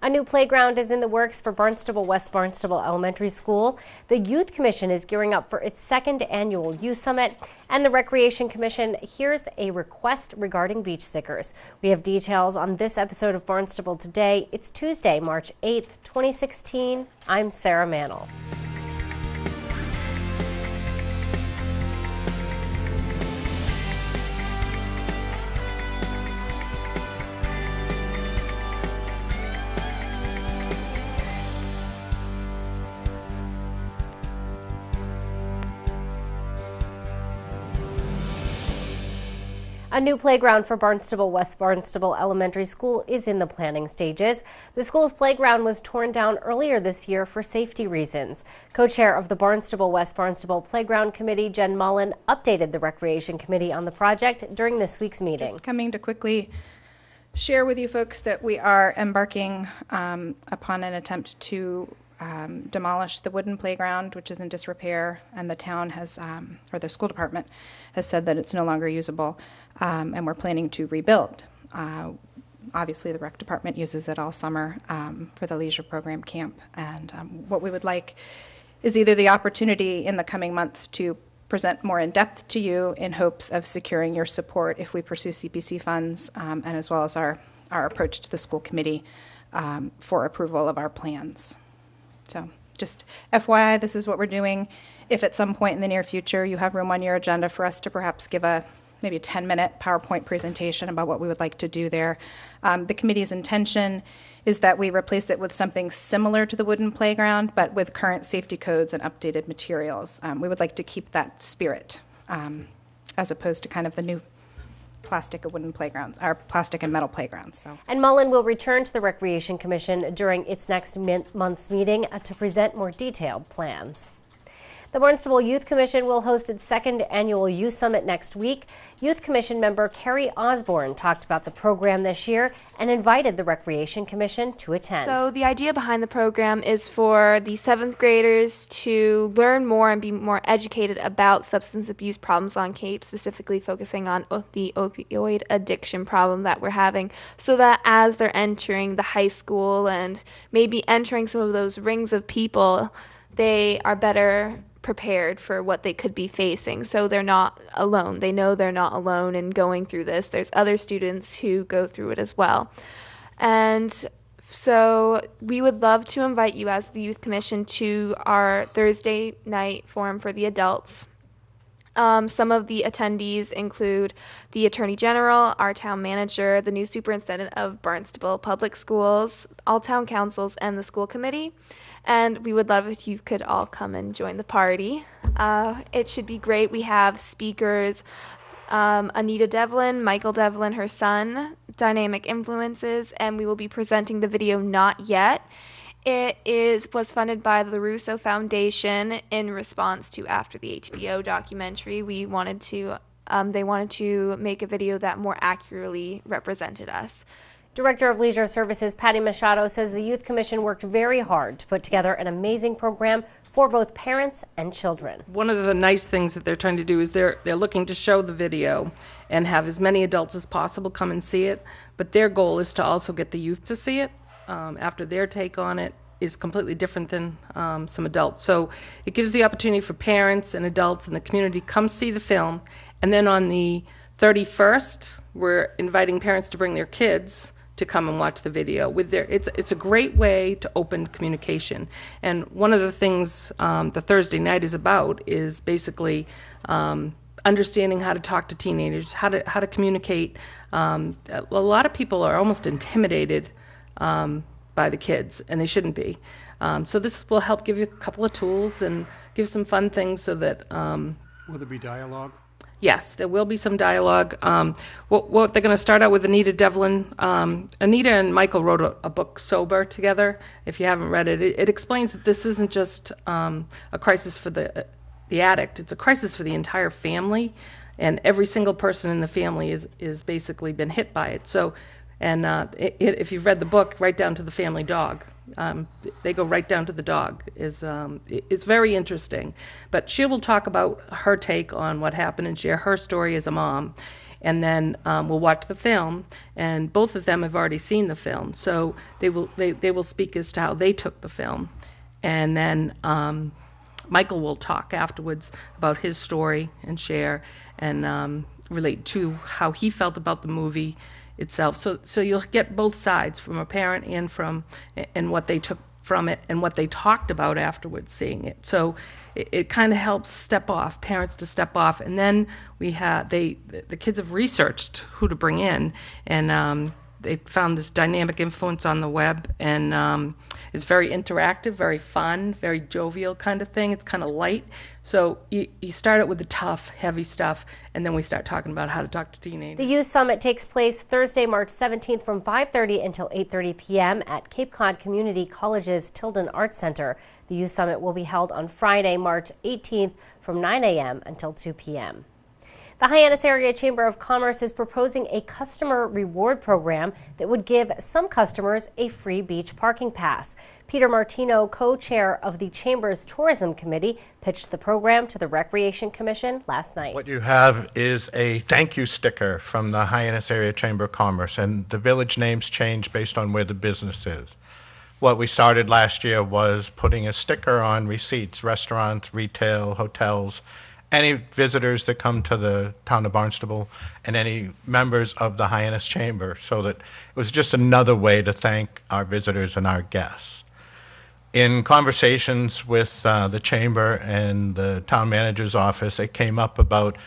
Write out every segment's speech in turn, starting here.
A new playground is in the works for West Barnstable Elementary School. The Youth Commission is gearing up for its second annual Youth Summit, and the Recreation Commission hears a request regarding beach stickers. We have details on this episode of Barnstable Today. It's Tuesday, March 8th, 2016. I'm Sarah Mannel. A new playground for West Barnstable Elementary School is in the planning stages. The school's playground was torn down earlier this year for safety reasons. Co-chair of the West Barnstable Playground Committee, Jen Mullen, updated the Recreation Committee on the project during this week's meeting. Just coming to quickly share with you folks that we are embarking upon an attempt to demolish the wooden playground, which is in disrepair, and the town has, or the school department has said that it's no longer usable, and we're planning to rebuild. Obviously, the rec department uses it all summer for the leisure program camp, and what we would like is either the opportunity in the coming months to present more in depth to you in hopes of securing your support if we pursue CPC funds, and as well as our approach to the school committee for approval of our plans. So just FYI, this is what we're doing. If at some point in the near future you have room on your agenda for us to perhaps give maybe a 10-minute PowerPoint presentation about what we would like to do there. The committee's intention is that we replace it with something similar to the wooden playground, but with current safety codes and updated materials. We would like to keep that spirit as opposed to kind of the new plastic and wooden playgrounds, or plastic and metal playgrounds. So. And Mullen will return to the Recreation Commission during its next month's meeting to present more detailed plans. The Barnstable Youth Commission will host its second annual Youth Summit next week. Youth Commission member Carrie Osborne talked about the program this year and invited the Recreation Commission to attend. So the idea behind the program is for the 7th graders to learn more and be more educated about substance abuse problems on Cape, specifically focusing on the opioid addiction problem that we're having, so that as they're entering the high school and maybe entering some of those rings of people, they are better prepared for what they could be facing, so they're not alone. They know they're not alone in going through this. There's other students who go through it as well. And so we would love to invite you as the Youth Commission to our Thursday night forum for the adults. Some of the attendees include the Attorney General, our town manager, the new superintendent of Barnstable Public Schools, all town councils, and the school committee. And we would love if you could all come and join the party. It should be great. We have speakers, Anita Devlin, Michael Devlin, her son, Dynamic Influences, and we will be presenting the video Not Yet. It was funded by the Russo Foundation in response to after the HBO documentary. They wanted to make a video that more accurately represented us. Director of Leisure Services Patty Machado says the Youth Commission worked very hard to put together an amazing program for both parents and children. One of the nice things that they're trying to do is they're looking to show the video and have as many adults as possible come and see it, but their goal is to also get the youth to see it after their take on it is completely different than some adults. So it gives the opportunity for parents and adults in the community to come see the film, and then on the 31st, we're inviting parents to bring their kids to come and watch the video. It's a great way to open communication. And one of the things the Thursday night is about is basically understanding how to talk to teenagers, how to communicate. A lot of people are almost intimidated by the kids, and they shouldn't be. So this will help give you a couple of tools and give some fun things so that... Will there be dialogue? Yes, there will be some dialogue. What they're going to start out with Anita Devlin. Anita and Michael wrote a book, Sober, together. If you haven't read it, it explains that this isn't just a crisis for the addict. It's a crisis for the entire family, and every single person in the family is basically been hit by it. So, and if you've read the book, right down to the family dog. They go right down to the dog. It's very interesting. But she will talk about her take on what happened and share her story as a mom. and then we'll watch the film. And both of them have already seen the film, so they will speak as to how they took the film. And then Michael will talk afterwards about his story and share and relate to how he felt about the movie itself. So you'll get both sides, from a parent and what they took from it and what they talked about afterwards seeing it. So it kind of helps parents to step off. And then the kids have researched who to bring in, and they found this dynamic influence on the web, and it's very interactive, very fun, very jovial kind of thing. It's kind of light. So you start it with the tough, heavy stuff, and then we start talking about how to talk to teenagers. The Youth Summit takes place Thursday, March 17th from 5:30 until 8:30 p.m. at Cape Cod Community College's Tilden Arts Center. The Youth Summit will be held on Friday, March 18th from 9 a.m. until 2 p.m. The Hyannis Area Chamber of Commerce is proposing a customer reward program that would give some customers a free beach parking pass. Peter Martino, co-chair of the Chamber's Tourism Committee, pitched the program to the Recreation Commission last night. What you have is a thank you sticker from the Hyannis Area Chamber of Commerce, and the village names change based on where the business is. What we started last year was putting a sticker on receipts, restaurants, retail, hotels, any visitors that come to the town of Barnstable, and any members of the Hyannis Chamber, so that it was just another way to thank our visitors and our guests. In conversations with the chamber and the town manager's office, it came up about,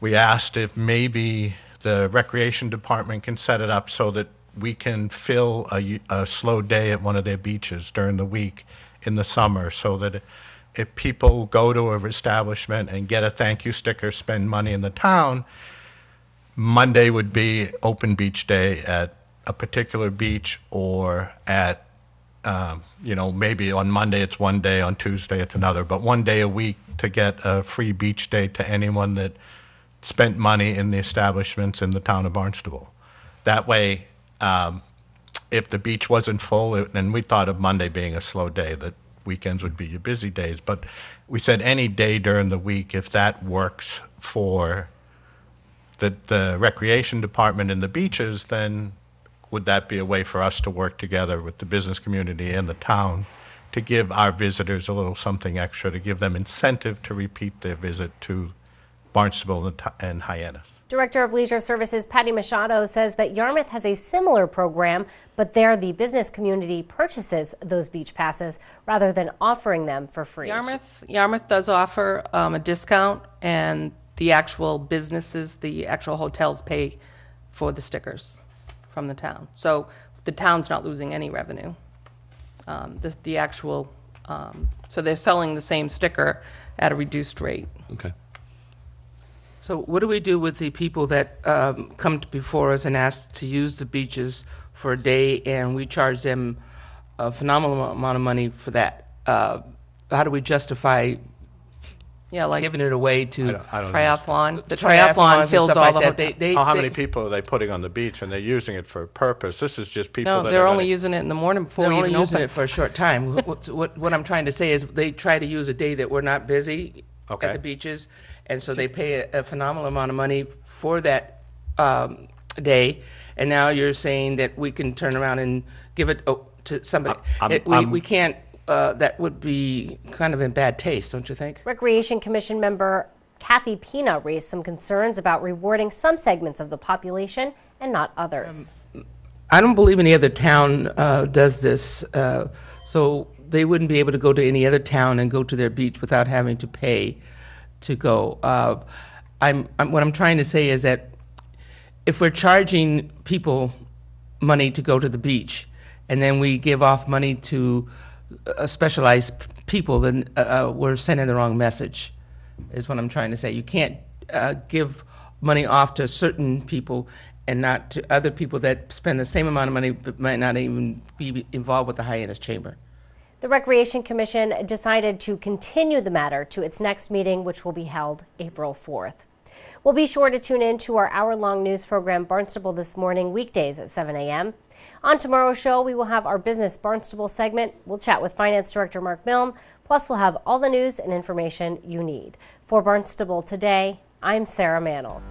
we asked if maybe the recreation department can set it up so that we can fill a slow day at one of their beaches during the week in the summer, so that if people go to an establishment and get a thank you sticker, spend money in the town, Monday would be open beach day at a particular beach, or at, maybe on Monday it's one day, on Tuesday it's another, but one day a week to get a free beach day to anyone that spent money in the establishments in the town of Barnstable. That way, if the beach wasn't full, and we thought of Monday being a slow day, that weekends would be your busy days, but we said any day during the week, if that works for the recreation department and the beaches, then would that be a way for us to work together with the business community and the town to give our visitors a little something extra, to give them incentive to repeat their visit to Barnstable and Hyannis. Director of Leisure Services Patty Machado says that Yarmouth has a similar program, but there the business community purchases those beach passes rather than offering them for free. Yarmouth does offer a discount, and the actual businesses, the actual hotels pay for the stickers from the town. So the town's not losing any revenue. So they're selling the same sticker at a reduced rate. Okay. So what do we do with the people that come before us and ask to use the beaches for a day, and we charge them a phenomenal amount of money for that? How do we justify giving it away to triathlon? The triathlon fills all the hotels. How many people are they putting on the beach, and they're using it for a purpose? This is just people that they're only using it in the morning before we even open. They're only using it for a short time. What I'm trying to say is they try to use a day that we're not busy at the beaches, and so they pay a phenomenal amount of money for that day, and now you're saying that we can turn around and give it to somebody. We can't. That would be kind of in bad taste, don't you think? Recreation Commission member Kathy Pina raised some concerns about rewarding some segments of the population and not others. I don't believe any other town does this, so they wouldn't be able to go to any other town and go to their beach without having to pay to go. What I'm trying to say is that if we're charging people money to go to the beach, and then we give off money to specialized people, then we're sending the wrong message, is what I'm trying to say. You can't give money off to certain people and not to other people that spend the same amount of money but might not even be involved with the Hyannis Chamber. The Recreation Commission decided to continue the matter to its next meeting, which will be held April 4th. We'll be sure to tune in to our hour-long news program, Barnstable This Morning, weekdays at 7 a.m. On tomorrow's show, we will have our Business Barnstable segment. We'll chat with Finance Director Mark Milne. Plus, we'll have all the news and information you need. For Barnstable Today, I'm Sarah Mannel.